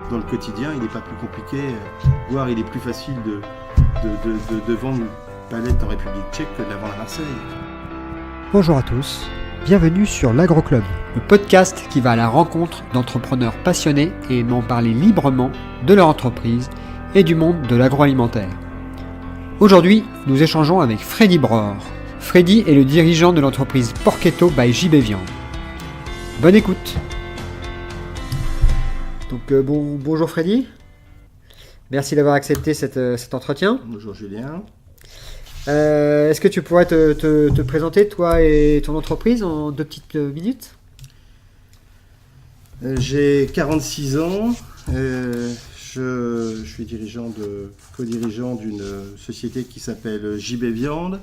dans le quotidien, il n'est pas plus compliqué, voire il est plus facile de vendre une palette en République tchèque que de la vendre à Marseille. Bonjour à tous, bienvenue sur l'Agro-Club, le podcast qui va à la rencontre d'entrepreneurs passionnés et aimant parler librement de leur entreprise et du monde de l'agroalimentaire. Aujourd'hui, nous échangeons avec Freddy Bror. Freddy est le dirigeant de l'entreprise Porchetto by JB Viande. Bonne écoute. Donc bonjour Freddy, merci d'avoir accepté cet entretien. Bonjour Julien. Est-ce que tu pourrais te présenter, toi et ton entreprise, en 2 petites minutes ? J'ai 46 ans, je suis co-dirigeant d'une société qui s'appelle JB Viande,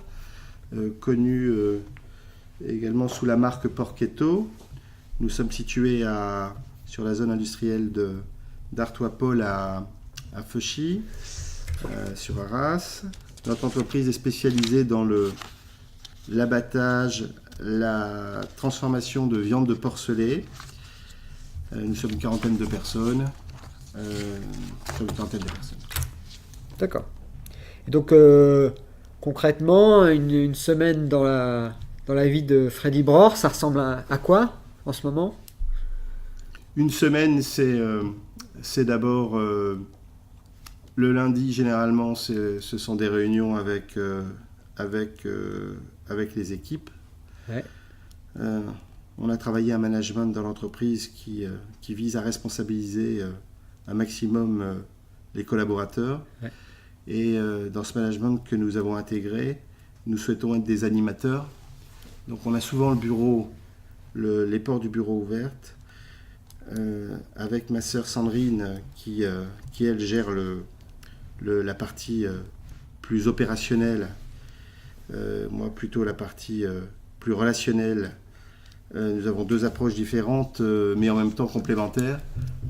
connue également sous la marque Porchetto. Nous sommes situés sur la zone industrielle d'Artois-Paul à Feuchy, sur Arras. Notre entreprise est spécialisée dans l'abattage, la transformation de viande de porcelet. Nous sommes une quarantaine de personnes. D'accord. Et donc, concrètement, une semaine dans la vie de Freddy Bror, ça ressemble à quoi en ce moment ? Une semaine, c'est d'abord le lundi. Généralement, ce sont des réunions avec les équipes. Ouais. On a travaillé un management dans l'entreprise qui vise à responsabiliser un maximum les collaborateurs. Ouais. Et dans ce management que nous avons intégré, nous souhaitons être des animateurs. Donc on a souvent les portes du bureau ouvertes. Avec ma sœur Sandrine qui elle gère la partie plus opérationnelle, moi plutôt la partie plus relationnelle. Nous avons 2 approches différentes mais en même temps complémentaires.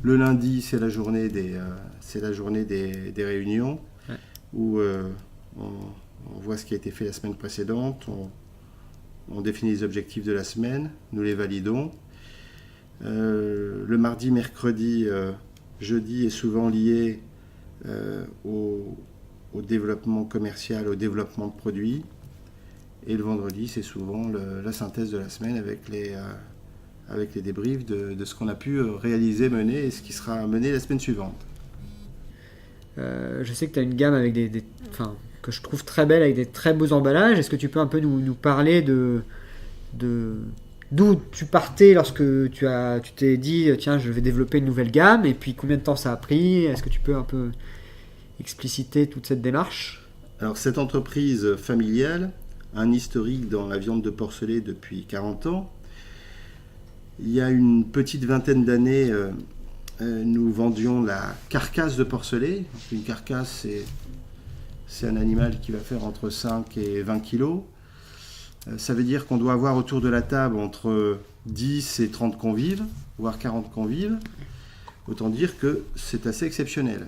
Le lundi, c'est la journée des réunions, ouais, où on voit ce qui a été fait la semaine précédente, on définit les objectifs de la semaine, nous les validons. Le mardi, mercredi, jeudi est souvent lié au développement commercial, au développement de produits. Et le vendredi, c'est souvent la synthèse de la semaine avec les débriefs de ce qu'on a pu réaliser, mener et ce qui sera mené la semaine suivante. Je sais que tu as une gamme avec que je trouve très belle, avec des très beaux emballages. Est-ce que tu peux un peu nous parler d'où tu partais lorsque tu t'es dit tiens, je vais développer une nouvelle gamme, et puis combien de temps ça a pris ? Est-ce que tu peux un peu expliciter toute cette démarche ? Alors cette entreprise familiale a un historique dans la viande de porcelet depuis 40 ans. Il y a une petite vingtaine d'années, nous vendions la carcasse de porcelet. Une carcasse, c'est un animal qui va faire entre 5 et 20 kilos. Ça veut dire qu'on doit avoir autour de la table entre 10 et 30 convives, voire 40 convives. Autant dire que c'est assez exceptionnel.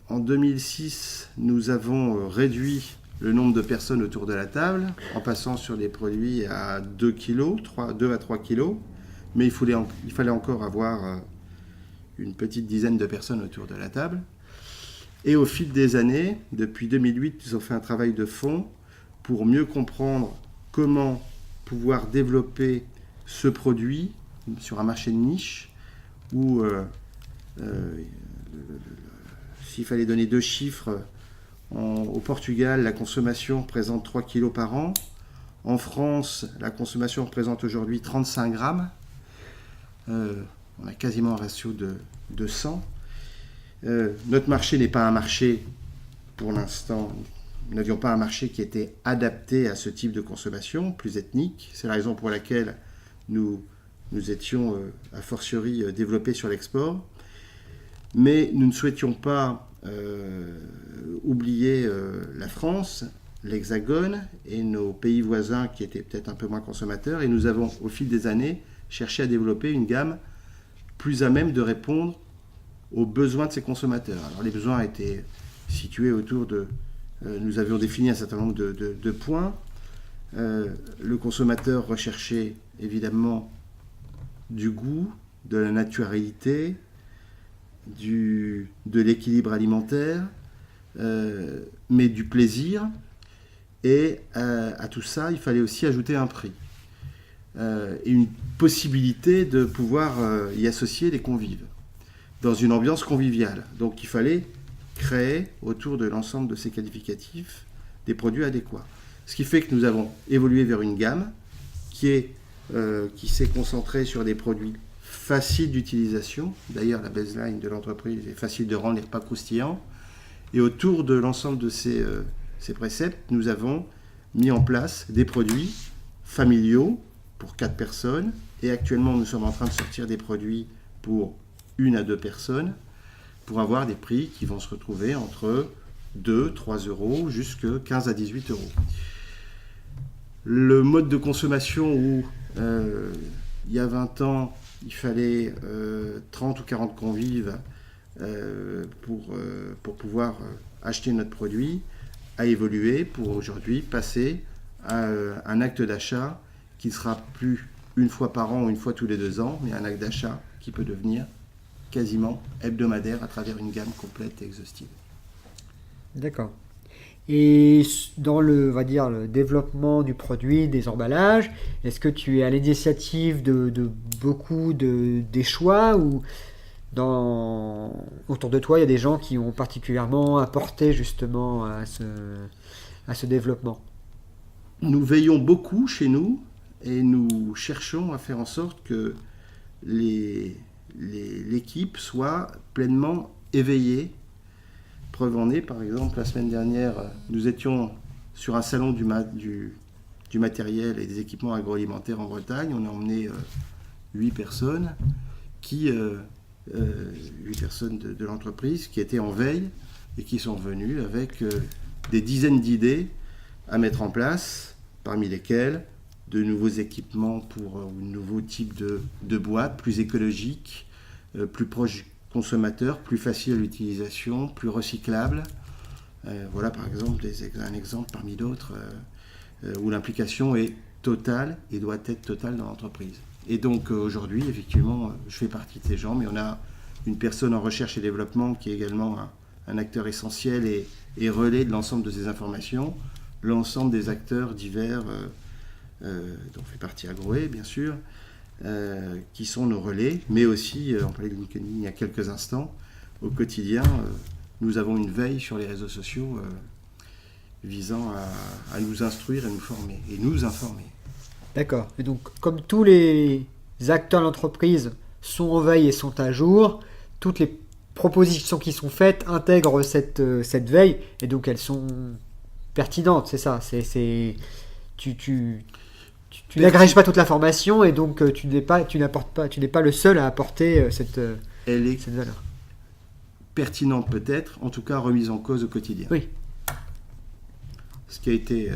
En 2006, nous avons réduit le nombre de personnes autour de la table en passant sur des produits à 2 à 3 kilos. Mais il fallait encore avoir une petite dizaine de personnes autour de la table. Et au fil des années, depuis 2008, nous avons fait un travail de fond pour mieux comprendre comment pouvoir développer ce produit sur un marché de niche où, s'il fallait donner 2 chiffres, au Portugal, la consommation représente 3 kg par an. En France, la consommation représente aujourd'hui 35 grammes. On a quasiment un ratio de 100. Notre marché n'est pas un marché, pour l'instant, nous n'avions pas un marché qui était adapté à ce type de consommation, plus ethnique. C'est la raison pour laquelle nous étions, a fortiori, développés sur l'export. Mais nous ne souhaitions pas oublier la France, l'Hexagone et nos pays voisins qui étaient peut-être un peu moins consommateurs. Et nous avons, au fil des années, cherché à développer une gamme plus à même de répondre aux besoins de ces consommateurs. Alors les besoins étaient situés autour de... nous avions défini un certain nombre de points. Le consommateur recherchait évidemment du goût, de la naturalité, de l'équilibre alimentaire, mais du plaisir. Et à tout ça, il fallait aussi ajouter un prix. Et une possibilité de pouvoir y associer les convives, dans une ambiance conviviale. Donc il fallait créer, autour de l'ensemble de ces qualificatifs, des produits adéquats. Ce qui fait que nous avons évolué vers une gamme qui s'est concentrée sur des produits faciles d'utilisation. D'ailleurs, la baseline de l'entreprise est facile de rendre les repas croustillants. Et autour de l'ensemble de ces préceptes, nous avons mis en place des produits familiaux pour 4 personnes. Et actuellement, nous sommes en train de sortir des produits pour 1 à 2 personnes, pour avoir des prix qui vont se retrouver entre 2, 3 euros, jusqu'à 15 à 18 euros. Le mode de consommation où, il y a 20 ans, il fallait 30 ou 40 convives pour pouvoir acheter notre produit, a évolué pour aujourd'hui passer à un acte d'achat qui ne sera plus une fois par an ou une fois tous les 2 ans, mais un acte d'achat qui peut devenir quasiment hebdomadaire à travers une gamme complète et exhaustive. D'accord. Et dans le développement du produit, des emballages, est-ce que tu es à l'initiative de beaucoup des choix, ou autour de toi, il y a des gens qui ont particulièrement apporté justement à ce développement? Nous veillons beaucoup chez nous et nous cherchons à faire en sorte que l'équipe soit pleinement éveillée. Preuve en est, par exemple, la semaine dernière, nous étions sur un salon du matériel et des équipements agroalimentaires en Bretagne. On a emmené 8 personnes, 8 personnes de l'entreprise qui étaient en veille et qui sont venues avec des dizaines d'idées à mettre en place, parmi lesquelles de nouveaux équipements pour un nouveau type de boîte, plus écologique, plus proche du consommateur, plus facile à l'utilisation, plus recyclable. Voilà par exemple un exemple parmi d'autres où l'implication est totale et doit être totale dans l'entreprise. Et donc aujourd'hui, effectivement, je fais partie de ces gens, mais on a une personne en recherche et développement qui est également un acteur essentiel et relais de l'ensemble de ces informations, l'ensemble des acteurs divers, dont fait partie Agroé, bien sûr, qui sont nos relais, mais aussi, on parlait de LinkedIn il y a quelques instants, au quotidien, nous avons une veille sur les réseaux sociaux visant à nous instruire et nous former, et nous informer. D'accord. Et donc, comme tous les acteurs de l'entreprise sont en veille et sont à jour, toutes les propositions qui sont faites intègrent cette veille, et donc elles sont pertinentes, c'est ça. Tu n'agrèges pas toute l'information, et donc tu n'es pas le seul à apporter cette valeur. Pertinente peut-être, en tout cas remise en cause au quotidien. Oui. Ce qui a été,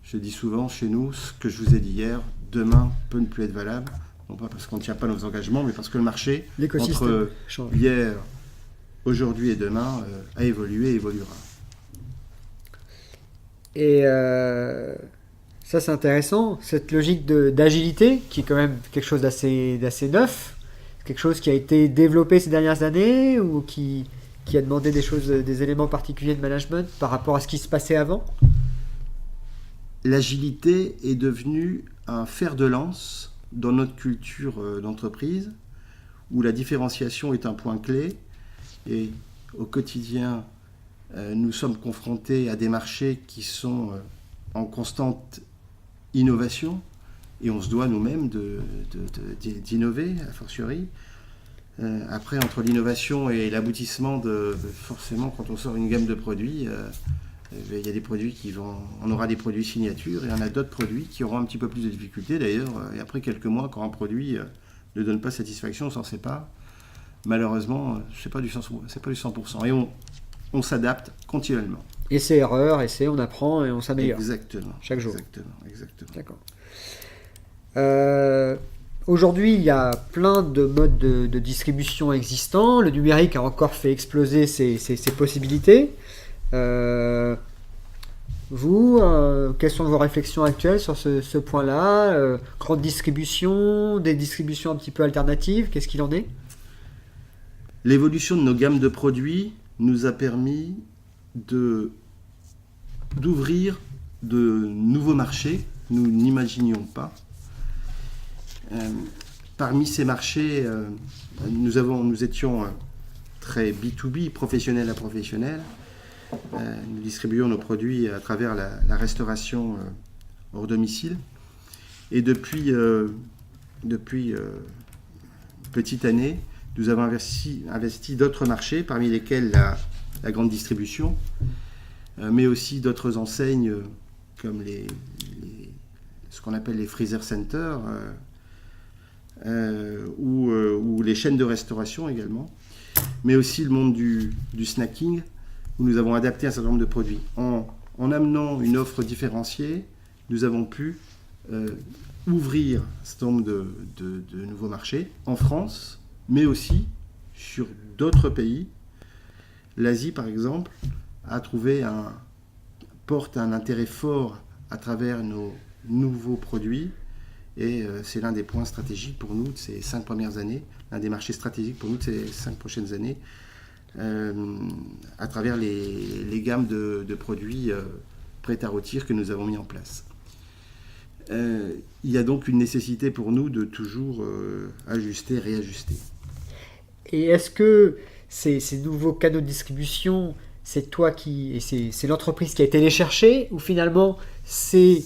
je dis souvent chez nous, ce que je vous ai dit hier, demain peut ne plus être valable, non pas parce qu'on ne tient pas nos engagements, mais parce que le marché, entre change. Hier, aujourd'hui et demain, a évolué et évoluera. Et ça, c'est intéressant, cette logique d'agilité, qui est quand même quelque chose d'assez neuf, quelque chose qui a été développé ces dernières années, ou qui a demandé des éléments particuliers de management par rapport à ce qui se passait avant? L'agilité est devenue un fer de lance dans notre culture d'entreprise, où la différenciation est un point clé, et au quotidien, nous sommes confrontés à des marchés qui sont en constante innovation, et on se doit nous-mêmes d'innover, a fortiori. Après, entre l'innovation et l'aboutissement, forcément, quand on sort une gamme de produits, il y a des produits on aura des produits signatures, et il y en a d'autres produits qui auront un petit peu plus de difficultés d'ailleurs. Et après quelques mois, quand un produit ne donne pas satisfaction, on s'en sépare. Malheureusement, c'est pas du 100%. Et on s'adapte continuellement. Essai-erreur, on apprend et on s'améliore. Exactement. Chaque jour. Exactement. D'accord. Aujourd'hui, il y a plein de modes de distribution existants. Le numérique a encore fait exploser ses possibilités. vous, quelles sont vos réflexions actuelles sur ce point-là? Grande distribution, des distributions un petit peu alternatives, qu'est-ce qu'il en est? L'évolution de nos gammes de produits nous a permis d'ouvrir de nouveaux marchés que nous n'imaginions pas. Parmi ces marchés, nous étions très B2B, professionnel à professionnel. Nous distribuons nos produits à travers la restauration hors domicile. Et depuis petite année, nous avons investi d'autres marchés, parmi lesquels la grande distribution, mais aussi d'autres enseignes comme ce qu'on appelle les freezer centers ou les chaînes de restauration également, mais aussi le monde du snacking, où nous avons adapté un certain nombre de produits. En amenant une offre différenciée, nous avons pu ouvrir un certain nombre de nouveaux marchés en France, mais aussi sur d'autres pays. L'Asie, par exemple, porte un intérêt fort à travers nos nouveaux produits, et c'est l'un des points stratégiques pour nous de ces 5 premières années, l'un des marchés stratégiques pour nous de ces 5 prochaines années, à travers les gammes de produits prêts à rôtir que nous avons mis en place. Il y a donc une nécessité pour nous de toujours ajuster, réajuster. Et est-ce que ces nouveaux canaux de distribution, c'est toi c'est l'entreprise qui a été les chercher, ou finalement c'est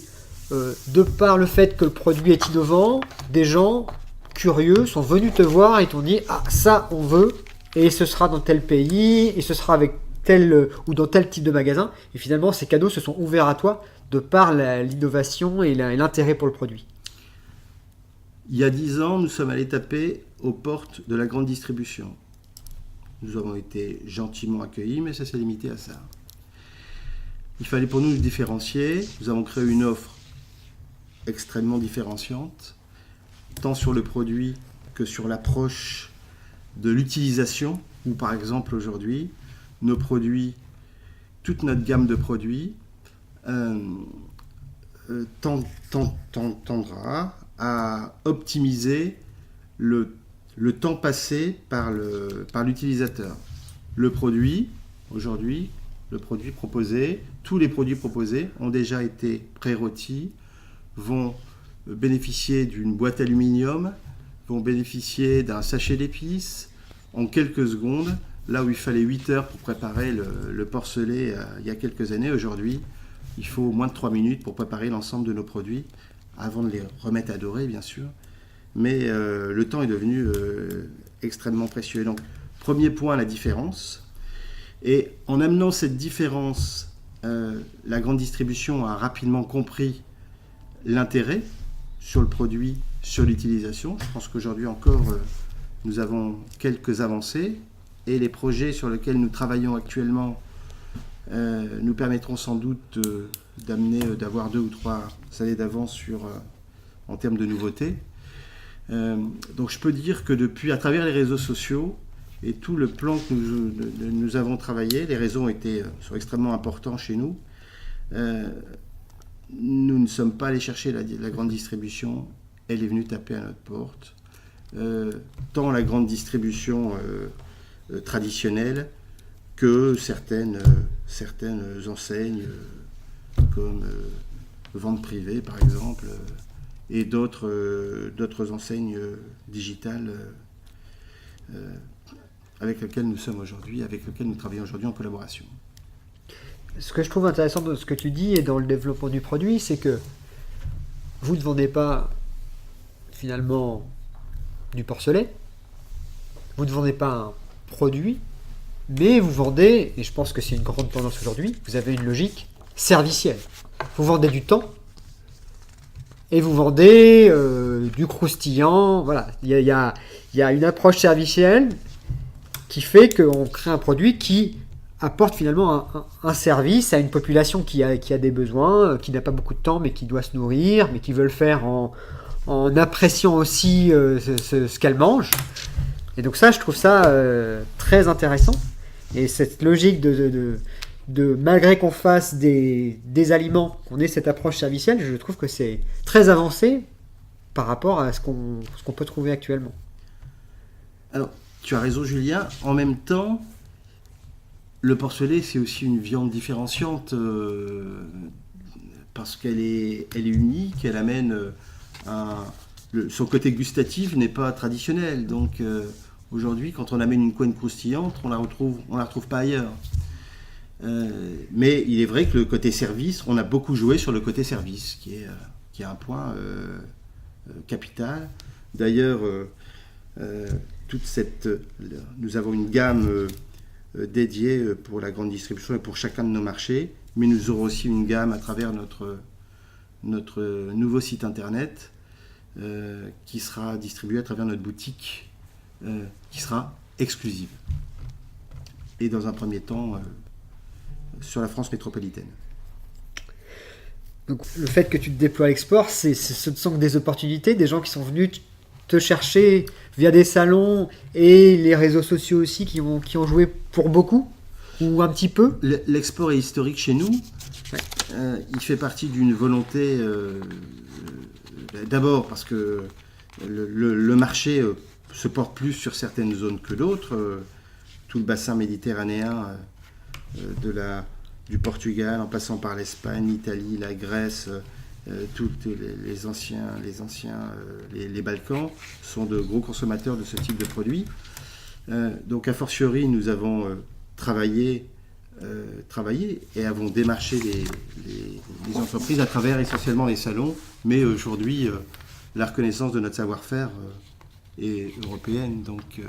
de par le fait que le produit est innovant, des gens curieux sont venus te voir et t'ont dit « Ah, ça on veut, et ce sera dans tel pays, et ce sera avec tel ou dans tel type de magasin », et finalement ces canaux se sont ouverts à toi de par l'innovation et l'intérêt pour le produit. Il y a 10 ans, nous sommes allés taper aux portes de la grande distribution. Nous avons été gentiment accueillis, mais ça s'est limité à ça. Il fallait pour nous nous différencier. Nous avons créé une offre extrêmement différenciante, tant sur le produit que sur l'approche de l'utilisation, où par exemple aujourd'hui, nos produits, toute notre gamme de produits, tendra à optimiser le temps passé par l'utilisateur. Le produit, aujourd'hui, tous les produits proposés ont déjà été pré-rôtis, vont bénéficier d'une boîte aluminium, vont bénéficier d'un sachet d'épices en quelques secondes, là où il fallait 8 heures pour préparer le porcelet il y a quelques années. Aujourd'hui, il faut moins de 3 minutes pour préparer l'ensemble de nos produits, avant de les remettre à dorer, bien sûr. Mais le temps est devenu extrêmement précieux. Donc, premier point, la différence. Et en amenant cette différence, la grande distribution a rapidement compris l'intérêt sur le produit, sur l'utilisation. Je pense qu'aujourd'hui encore, nous avons quelques avancées. Et les projets sur lesquels nous travaillons actuellement nous permettront sans doute d'avoir 2 ou 3 années d'avance en termes de nouveautés. Donc je peux dire que à travers les réseaux sociaux et tout le plan que nous avons travaillé, les réseaux sont extrêmement importants chez nous. Nous ne sommes pas allés chercher la grande distribution, elle est venue taper à notre porte. Tant la grande distribution traditionnelle que certaines enseignes comme Vente Privée par exemple, et d'autres enseignes digitales avec lesquelles nous travaillons aujourd'hui en collaboration. Ce que je trouve intéressant dans ce que tu dis et dans le développement du produit, c'est que vous ne vendez pas finalement du porcelet, vous ne vendez pas un produit, mais vous vendez, et je pense que c'est une grande tendance aujourd'hui, vous avez une logique servicielle. Vous vendez du temps et vous vendez du croustillant. Voilà, il y a une approche servicielle qui fait qu'on crée un produit qui apporte finalement un service à une population qui a des besoins, qui n'a pas beaucoup de temps mais qui doit se nourrir, mais qui veut le faire en appréciant aussi ce qu'elle mange. Et donc ça, je trouve ça très intéressant. Et cette logique malgré qu'on fasse des aliments, qu'on ait cette approche servicielle, je trouve que c'est très avancé par rapport à ce qu'on peut trouver actuellement. Alors, tu as raison, Julien. En même temps, le porcelet, c'est aussi une viande différenciante parce qu'elle est unique, elle amène son côté gustatif n'est pas traditionnel. Donc, aujourd'hui, quand on amène une couenne croustillante, on la retrouve pas ailleurs. Mais il est vrai que le côté service, on a beaucoup joué sur le côté service, qui est un point capital. D'ailleurs, nous avons une gamme dédiée pour la grande distribution et pour chacun de nos marchés, mais nous aurons aussi une gamme à travers notre nouveau site internet qui sera distribué à travers notre boutique qui sera exclusive. Et dans un premier temps, sur la France métropolitaine. Donc le fait que tu te déploies à l'export, ce sont des opportunités, des gens qui sont venus te chercher via des salons et les réseaux sociaux aussi qui ont joué pour beaucoup ou un petit peu. L'export est historique chez nous. Ouais. Il fait partie d'une volonté d'abord parce que le marché se porte plus sur certaines zones que d'autres. Tout le bassin méditerranéen du Portugal en passant par l'Espagne, l'Italie, la Grèce, tous les Balkans sont de gros consommateurs de ce type de produits. Donc a fortiori, nous avons travaillé et avons démarché les entreprises à travers essentiellement les salons, mais aujourd'hui, la reconnaissance de notre savoir-faire est européenne, donc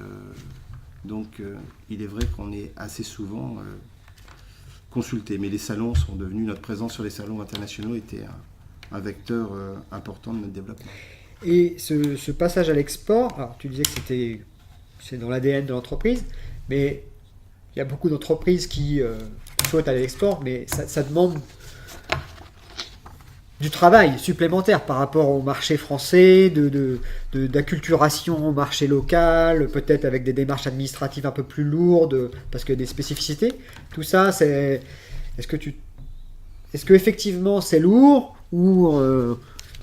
il est vrai qu'on est assez souvent consulté, mais les salons sont devenus, notre présence sur les salons internationaux était un vecteur important de notre développement. Et ce passage à l'export, alors tu disais que c'est dans l'ADN de l'entreprise, mais il y a beaucoup d'entreprises qui souhaitent aller à l'export, mais ça demande du travail supplémentaire par rapport au marché français, d'acculturation au marché local, peut-être avec des démarches administratives un peu plus lourdes, parce qu'il y a des spécificités. Tout ça, est-ce que effectivement c'est lourd ou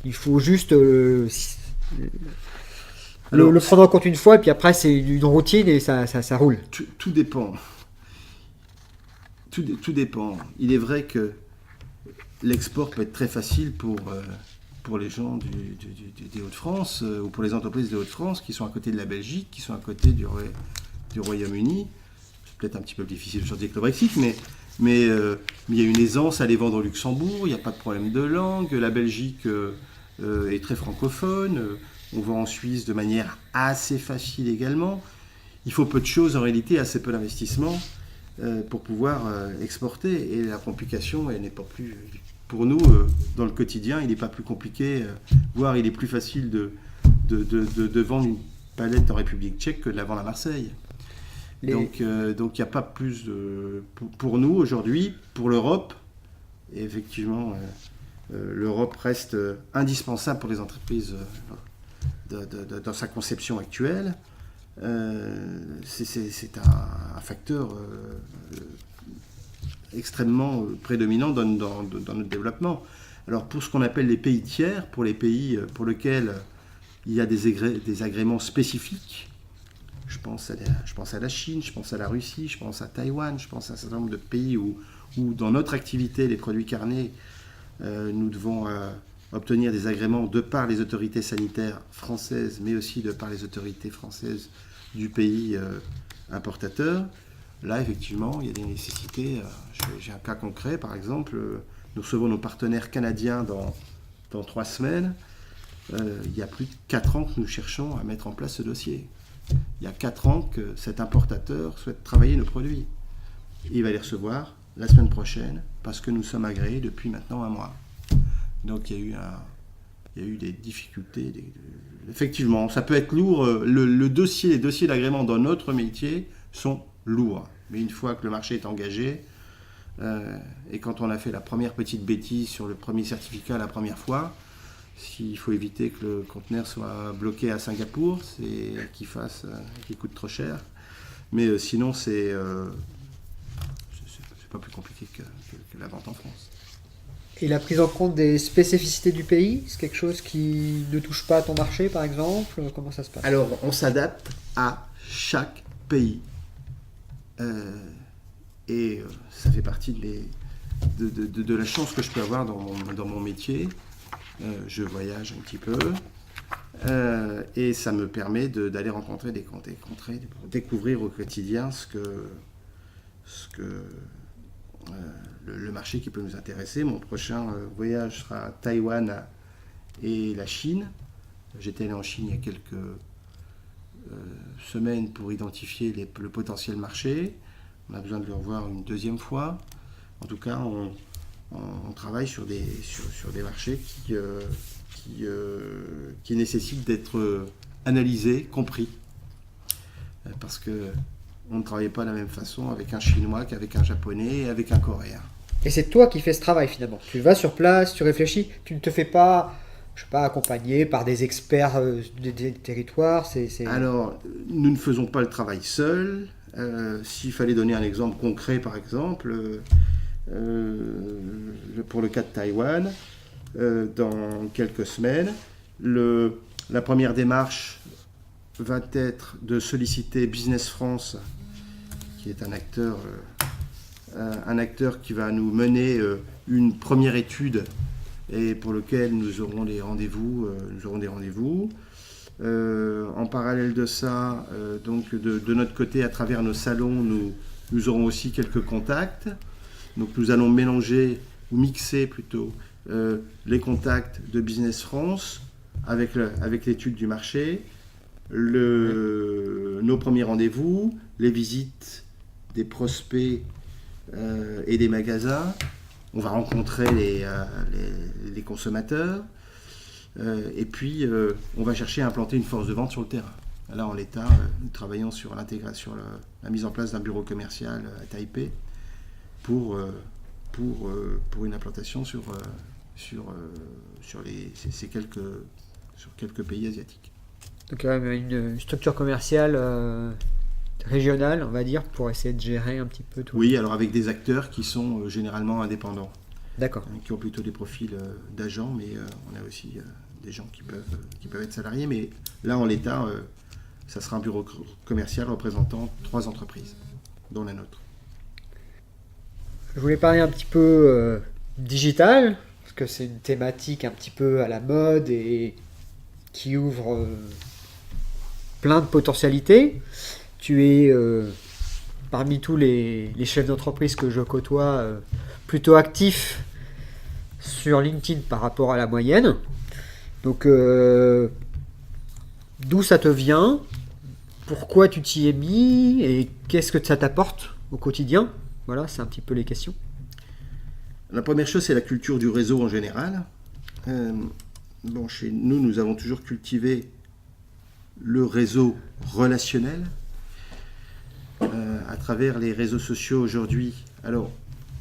il faut juste le prendre en compte une fois et puis après c'est une routine et ça roule. Tout dépend. Tout dépend. Il est vrai que l'export peut être très facile pour les gens des Hauts-de-France ou pour les entreprises des Hauts-de-France qui sont à côté de la Belgique, qui sont à côté du Royaume-Uni. C'est peut-être un petit peu difficile aujourd'hui avec le Brexit, mais il y a une aisance à les vendre au Luxembourg, il n'y a pas de problème de langue, la Belgique est très francophone, on va en Suisse de manière assez facile également. Il faut peu de choses en réalité, assez peu d'investissement pour pouvoir exporter. Et la complication, elle n'est pas plus... Pour nous, dans le quotidien, il n'est pas plus compliqué, voire il est plus facile de vendre une palette en République tchèque que de la vendre à Marseille. Donc il n'y a pas plus de... Pour nous, aujourd'hui, pour l'Europe, et effectivement, l'Europe reste indispensable pour les entreprises dans sa conception actuelle. C'est un facteur extrêmement prédominant dans notre développement. Alors pour ce qu'on appelle les pays tiers, pour les pays pour lesquels il y a des agréments spécifiques, je pense à la Chine, je pense à la Russie, je pense à Taïwan, je pense à un certain nombre de pays où dans notre activité, les produits carnés, nous devons obtenir des agréments de par les autorités sanitaires françaises, mais aussi de par les autorités françaises du pays importateur. Là, effectivement, il y a des nécessités. J'ai un cas concret, par exemple, nous recevons nos partenaires canadiens dans 3 semaines. Il y a plus de 4 ans que nous cherchons à mettre en place ce dossier. Il y a 4 ans que cet importateur souhaite travailler nos produits. Il va les recevoir la semaine prochaine parce que nous sommes agréés depuis maintenant 1 mois. Donc il y a eu des difficultés. Effectivement, ça peut être lourd. Les dossiers d'agrément dans notre métier sont lourds. Mais une fois que le marché est engagé, et quand on a fait la première petite bêtise sur le premier certificat la première fois, s'il faut éviter que le conteneur soit bloqué à Singapour, c'est qu'il coûte trop cher. Mais sinon, c'est pas plus compliqué que la vente en France. Et la prise en compte des spécificités du pays, c'est quelque chose qui ne touche pas à ton marché, par exemple? Comment ça se passe? Alors, on s'adapte à chaque pays. Ça fait partie de la chance que je peux avoir dans mon métier. Je voyage un petit peu. Et ça me permet d'aller rencontrer des contrées, pour découvrir au quotidien ce que le marché qui peut nous intéresser. Mon prochain voyage sera Taïwan et la Chine. J'étais allé en Chine il y a quelques semaines pour identifier le potentiel marché. On a besoin de le revoir une deuxième fois. En tout cas, on travaille sur des marchés qui nécessitent d'être analysés, compris. Parce qu'on ne travaille pas de la même façon avec un Chinois qu'avec un Japonais et avec un Coréen. Et c'est toi qui fais ce travail finalement. Tu vas sur place, tu réfléchis, tu ne te fais pas, je sais pas, accompagner par des experts des territoires. Alors, nous ne faisons pas le travail seuls. S'il fallait donner un exemple concret, par exemple, pour le cas de Taïwan, dans quelques semaines, la première démarche va être de solliciter Business France, qui est un acteur qui va nous mener une première étude et pour lequel nous aurons des rendez-vous. En parallèle de ça, donc de notre côté, à travers nos salons, nous aurons aussi quelques contacts. Donc nous allons mixer plutôt les contacts de Business France avec l'étude du marché, nos premiers rendez-vous, les visites des prospects et des magasins. On va rencontrer les consommateurs. Et puis, on va chercher à implanter une force de vente sur le terrain. Là, en l'état, nous travaillons sur l'intégration, la mise en place d'un bureau commercial à Taipei pour une implantation sur quelques pays asiatiques. Donc, une structure commerciale régionale, on va dire, pour essayer de gérer un petit peu tout. Oui, alors avec des acteurs qui sont généralement indépendants. D'accord. Qui ont plutôt des profils d'agents, mais on a aussi des gens qui peuvent être salariés. Mais là, en l'état, ça sera un bureau commercial représentant 3 entreprises, dont la nôtre. Je voulais parler un petit peu digital, parce que c'est une thématique un petit peu à la mode et qui ouvre plein de potentialités. Tu es, parmi tous les chefs d'entreprise que je côtoie, plutôt actif sur LinkedIn par rapport à la moyenne. Donc, d'où ça te vient? Pourquoi tu t'y es mis? Et qu'est-ce que ça t'apporte au quotidien? Voilà, c'est un petit peu les questions. La première chose, c'est la culture du réseau en général. Chez nous, nous avons toujours cultivé le réseau relationnel à travers les réseaux sociaux aujourd'hui. Alors,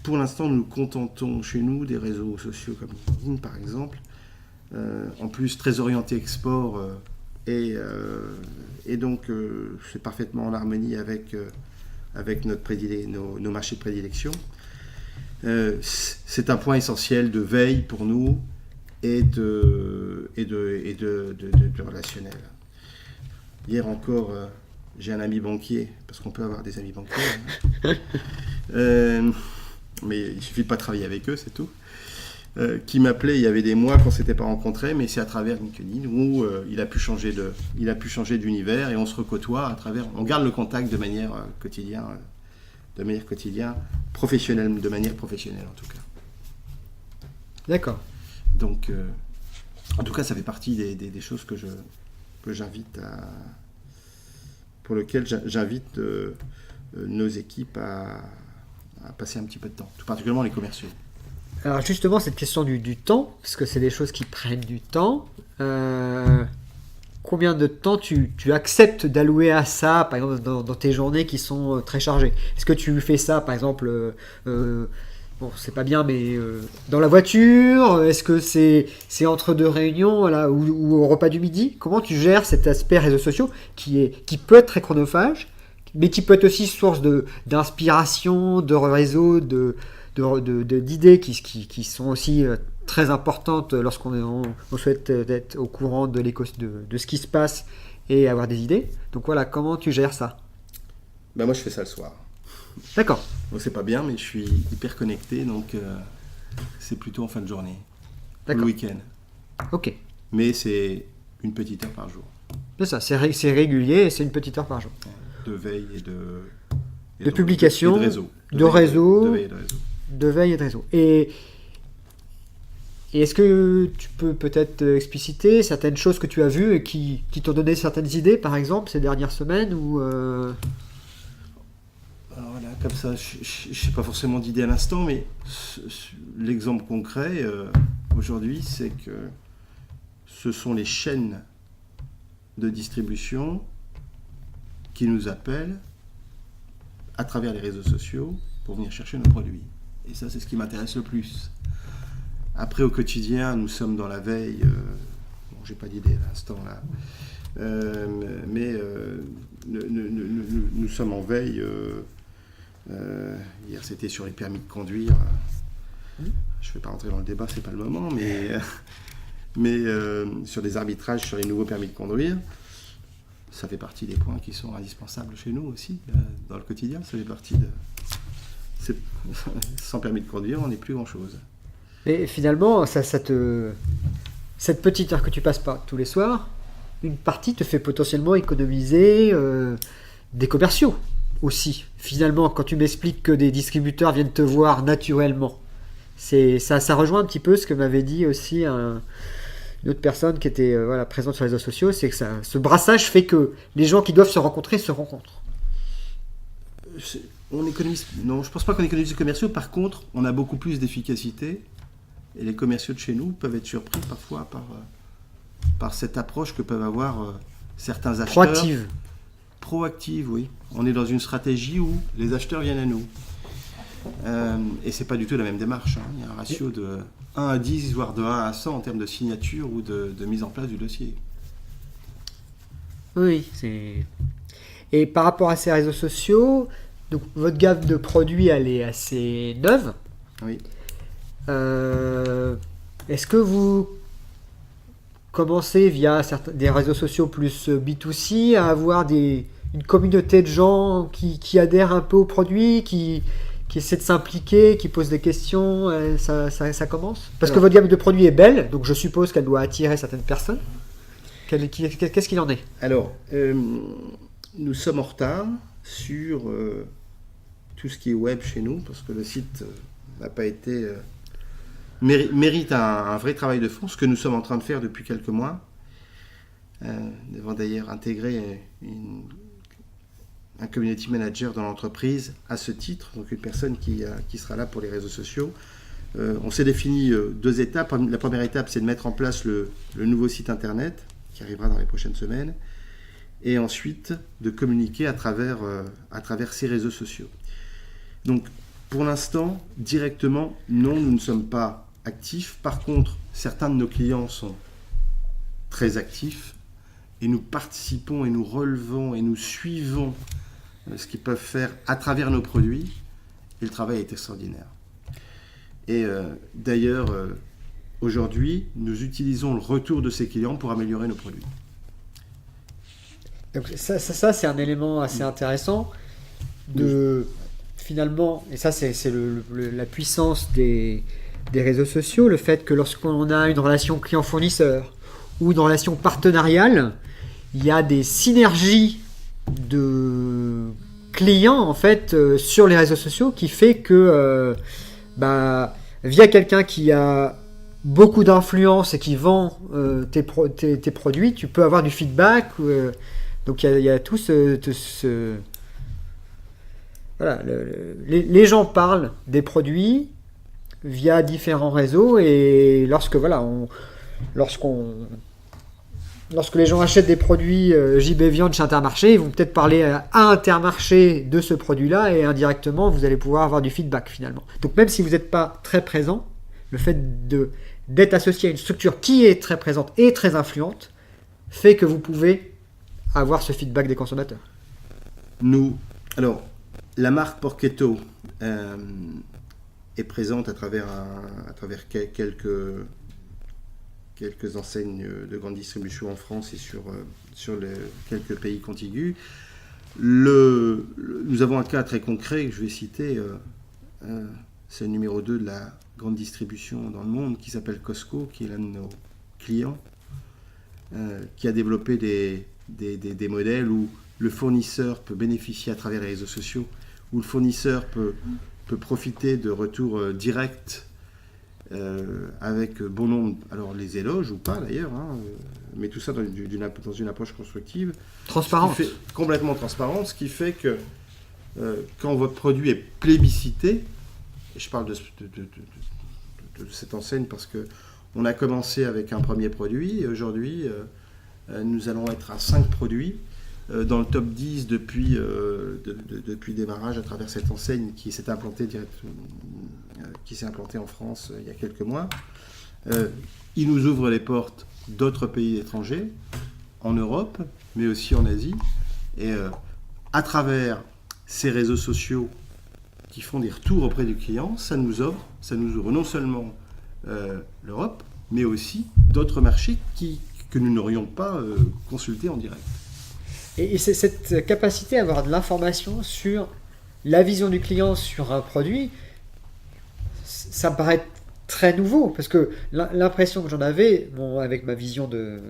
pour l'instant, nous nous contentons chez nous des réseaux sociaux comme LinkedIn, par exemple, en plus très orienté export, et donc c'est parfaitement en harmonie avec nos marchés de prédilection. C'est un point essentiel de veille pour nous et de relationnel. Hier encore, j'ai un ami banquier, parce qu'on peut avoir des amis banquiers, mais il suffit de pas travailler avec eux, c'est tout. Qui m'appelait il y avait des mois qu'on s'était pas rencontrés, mais c'est à travers LinkedIn où il a pu changer d'univers et on se recôtoie à travers. On garde le contact de manière quotidienne, professionnelle, de manière professionnelle en tout cas. D'accord. Donc, en tout cas, ça fait partie des choses pour lesquelles j'invite nos équipes à passer un petit peu de temps, tout particulièrement les commerciaux. Alors justement, cette question du temps, parce que c'est des choses qui prennent du temps, combien de temps tu acceptes d'allouer à ça, par exemple dans tes journées qui sont très chargées? Est-ce que tu fais ça, par exemple, bon, c'est pas bien, mais dans la voiture? Est-ce que c'est entre deux réunions, voilà, ou au repas du midi? Comment tu gères cet aspect réseaux sociaux qui peut être très chronophage, mais qui peut être aussi source d'inspiration, de réseau, d'idées qui sont aussi très importantes lorsqu'on souhaite être au courant de ce qui se passe et avoir des idées. Donc voilà, comment tu gères ça? Moi, je fais ça le soir. D'accord. Bon, c'est pas bien, mais je suis hyper connecté, donc c'est plutôt en fin de journée. D'accord. Le week-end. Ok. Mais c'est une petite heure par jour. C'est ça, c'est régulier et c'est une petite heure par jour. De veille et de publication, et de réseau. De réseau. De veille et de réseau. De veille et de réseau. Et est-ce que tu peux peut-être expliciter certaines choses que tu as vues et qui t'ont donné certaines idées, par exemple, ces dernières semaines ou Alors voilà, comme ça, je n'ai pas forcément d'idée à l'instant, mais l'exemple concret aujourd'hui, c'est que ce sont les chaînes de distribution qui nous appellent à travers les réseaux sociaux pour venir chercher nos produits. Et ça, c'est ce qui m'intéresse le plus. Après, au quotidien, nous sommes dans la veille. J'ai pas d'idée à l'instant là, mais nous sommes en veille. Hier, c'était sur les permis de conduire. Je ne vais pas rentrer dans le débat, c'est pas le moment, mais sur des arbitrages sur les nouveaux permis de conduire, ça fait partie des points qui sont indispensables chez nous aussi, dans le quotidien. Ça fait partie de... Sans permis de conduire, on n'est plus grand-chose. Et finalement, cette petite heure que tu passes pas tous les soirs, une partie te fait potentiellement économiser des commerciaux aussi. Finalement, quand tu m'expliques que des distributeurs viennent te voir naturellement, ça rejoint un petit peu ce que m'avait dit aussi une autre personne qui était présente sur les réseaux sociaux, c'est que ce brassage fait que les gens qui doivent se rencontrer se rencontrent. On économise... Non, je ne pense pas qu'on économise des commerciaux. Par contre, on a beaucoup plus d'efficacité. Et les commerciaux de chez nous peuvent être surpris parfois par cette approche que peuvent avoir certains acheteurs. Proactive, oui. On est dans une stratégie où les acheteurs viennent à nous. Et c'est pas du tout la même démarche. Il y a un ratio de 1 à 10, voire de 1 à 100 en termes de signature ou de mise en place du dossier. Oui, c'est... Et par rapport à ces réseaux sociaux, donc votre gamme de produits, elle est assez neuve. Oui. Est-ce que vous commencez via des réseaux sociaux plus B2C à avoir une communauté de gens qui adhèrent un peu aux produits, qui essaient de s'impliquer, qui posent des questions, ça commence? Parce que votre gamme de produits est belle, donc je suppose qu'elle doit attirer certaines personnes. Qu'est-ce qu'il en est? Alors, nous sommes en retard sur tout ce qui est web chez nous, parce que le site n'a pas été... mérite un vrai travail de fond, ce que nous sommes en train de faire depuis quelques mois. Nous avons d'ailleurs intégré un community manager dans l'entreprise à ce titre, donc une personne qui sera là pour les réseaux sociaux. On s'est défini 2 étapes. La première étape, c'est de mettre en place le nouveau site internet, qui arrivera dans les prochaines semaines, et ensuite de communiquer à travers ces réseaux sociaux. Donc, pour l'instant, directement, non, nous ne sommes pas actifs. Par contre, certains de nos clients sont très actifs et nous participons et nous relevons et nous suivons ce qu'ils peuvent faire à travers nos produits, et le travail est extraordinaire. Et d'ailleurs, aujourd'hui, nous utilisons le retour de ces clients pour améliorer nos produits. Donc ça c'est un élément assez intéressant finalement, et ça c'est la puissance des réseaux sociaux, le fait que lorsqu'on a une relation client-fournisseur ou une relation partenariale, il y a des synergies de clients en fait sur les réseaux sociaux qui fait que via quelqu'un qui a beaucoup d'influence et qui vend tes produits, tu peux avoir du feedback. Donc il y a tout ce voilà, les gens parlent des produits via différents réseaux, et lorsque les gens achètent des produits JB Viande chez Intermarché, ils vont peut-être parler à Intermarché de ce produit-là, et indirectement vous allez pouvoir avoir du feedback finalement. Donc même si vous n'êtes pas très présent, le fait d'être associé à une structure qui est très présente et très influente fait que vous pouvez avoir ce feedback des consommateurs. Alors, la marque Porchetto est présente à travers quelques enseignes de grande distribution en France et sur quelques pays contigus. Nous avons un cas très concret que je vais citer, c'est le numéro 2 de la grande distribution dans le monde, qui s'appelle Costco, qui est l'un de nos clients, qui a développé des modèles où le fournisseur peut bénéficier à travers les réseaux sociaux, où le fournisseur peut profiter de retours directs avec bon nombre, alors les éloges ou pas d'ailleurs, mais tout ça dans une approche constructive. Transparente. Complètement transparente, ce qui fait que quand votre produit est plébiscité, et je parle de cette enseigne parce qu'on a commencé avec un premier produit, et aujourd'hui nous allons être à 5 produits dans le top 10 depuis le démarrage à travers cette enseigne qui s'est implantée en France il y a quelques mois. Il nous ouvre les portes d'autres pays étrangers, en Europe, mais aussi en Asie. Et à travers ces réseaux sociaux qui font des retours auprès du client, ça nous ouvre non seulement l'Europe, mais aussi d'autres marchés que nous n'aurions pas consultés en direct. Et c'est cette capacité à avoir de l'information sur la vision du client sur un produit, ça me paraît très nouveau, parce que l'impression que j'en avais, avec ma vision de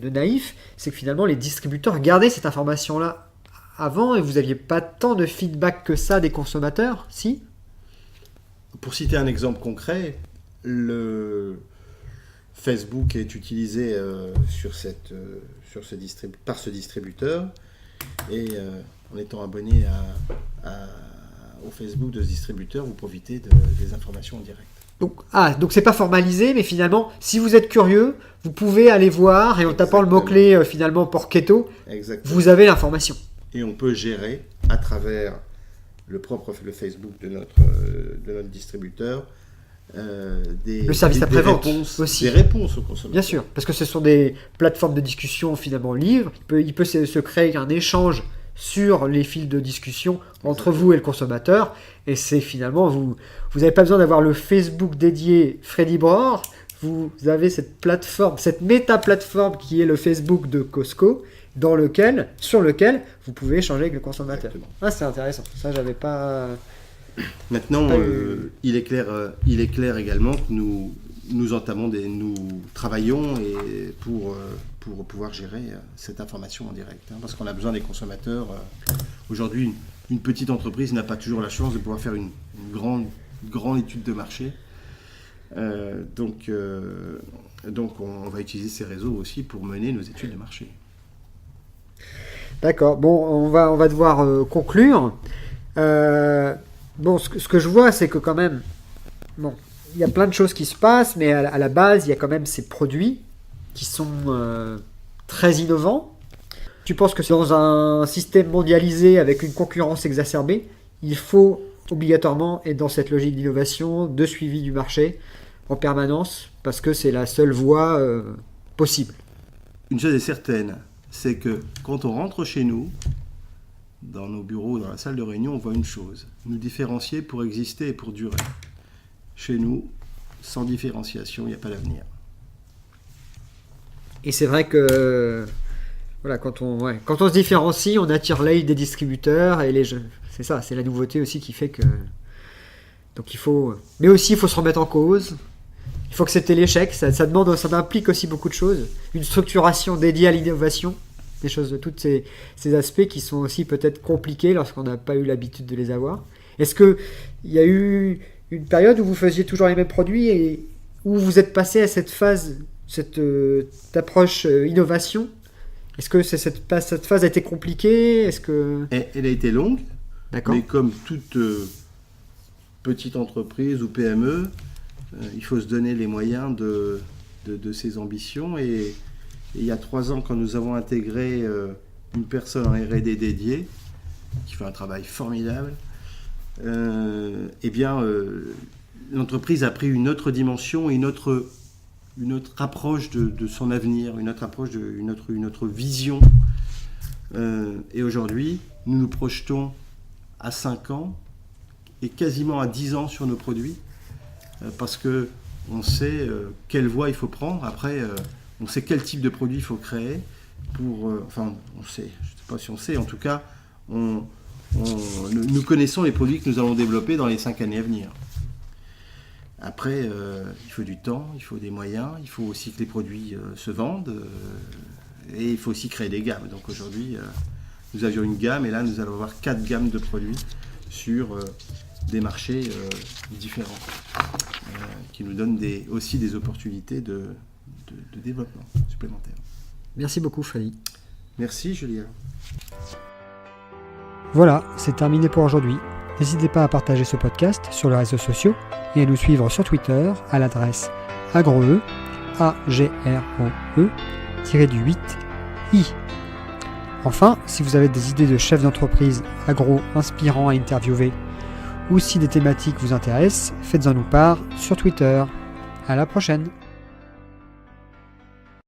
naïf, c'est que finalement les distributeurs gardaient cette information-là avant et vous n'aviez pas tant de feedback que ça des consommateurs, si ? Pour citer un exemple concret, le Facebook est utilisé par ce distributeur et en étant abonné au Facebook de ce distributeur, vous profitez des informations en direct. Donc c'est pas formalisé, mais finalement, si vous êtes curieux, vous pouvez aller voir et en tapant le mot-clé finalement Porchetto, vous avez l'information. Et on peut gérer à travers le Facebook de notre distributeur le service après-vente aussi. Des réponses aux consommateurs. Bien sûr, parce que ce sont des plateformes de discussion finalement libres. Il peut se créer un échange sur les fils de discussion entre vous et le consommateur. Et c'est finalement, vous n'avez pas besoin d'avoir le Facebook dédié Freddy Bror. Vous avez cette plateforme, cette méta-plateforme qui est le Facebook de Costco, sur lequel vous pouvez échanger avec le consommateur. Ah, c'est intéressant. Ça, j'avais pas... Maintenant, il est clair également que nous travaillons pour pouvoir gérer cette information en direct, parce qu'on a besoin des consommateurs. Aujourd'hui, une petite entreprise n'a pas toujours la chance de pouvoir faire une grande étude de marché. Donc, on va utiliser ces réseaux aussi pour mener nos études de marché. D'accord. Bon, on va devoir conclure. Ce que je vois, c'est que quand même, il y a plein de choses qui se passent, mais à la base, il y a quand même ces produits qui sont très innovants. Tu penses que dans un système mondialisé avec une concurrence exacerbée, il faut obligatoirement être dans cette logique d'innovation, de suivi du marché en permanence, parce que c'est la seule voie possible. Une chose est certaine, c'est que quand on rentre chez nous, dans nos bureaux, dans la salle de réunion, on voit une chose: nous différencier pour exister et pour durer. Chez nous, sans différenciation, il n'y a pas d'avenir. Et c'est vrai que quand on se différencie, on attire l'œil des distributeurs et c'est ça, c'est la nouveauté aussi qui fait que. Donc mais aussi il faut se remettre en cause. Il faut accepter l'échec. Ça implique aussi beaucoup de choses. Une structuration dédiée à l'innovation. Des choses de tous ces aspects qui sont aussi peut-être compliqués lorsqu'on n'a pas eu l'habitude de les avoir. Est-ce qu'il y a eu une période où vous faisiez toujours les mêmes produits et où vous êtes passé à cette phase, cette approche innovation ? Est-ce que cette phase a été compliquée ? Elle a été longue. D'accord. Mais comme toute petite entreprise ou PME, il faut se donner les moyens de ses ambitions. Et il y a 3 ans, quand nous avons intégré une personne en R&D dédiée, qui fait un travail formidable, l'entreprise a pris une autre dimension et une autre approche de son avenir, une autre approche, une autre vision Et aujourd'hui, nous nous projetons à 5 ans et quasiment à 10 ans sur nos produits parce qu'on sait quelle voie il faut prendre. Après, on sait quel type de produit il faut créer. On sait, je ne sais pas si on sait, en tout cas, nous connaissons les produits que nous allons développer dans les 5 années à venir. Après, il faut du temps, il faut des moyens, il faut aussi que les produits se vendent et il faut aussi créer des gammes. Donc aujourd'hui, nous avions une gamme et là, nous allons avoir 4 gammes de produits sur des marchés différents qui nous donnent aussi des opportunités de développement supplémentaire. Merci beaucoup, Fali. Merci, Julien. Voilà, c'est terminé pour aujourd'hui. N'hésitez pas à partager ce podcast sur les réseaux sociaux et à nous suivre sur Twitter à l'adresse agroe, agroe-8i. Enfin, si vous avez des idées de chefs d'entreprise agro inspirants à interviewer ou si des thématiques vous intéressent, faites-en nous part sur Twitter. À la prochaine!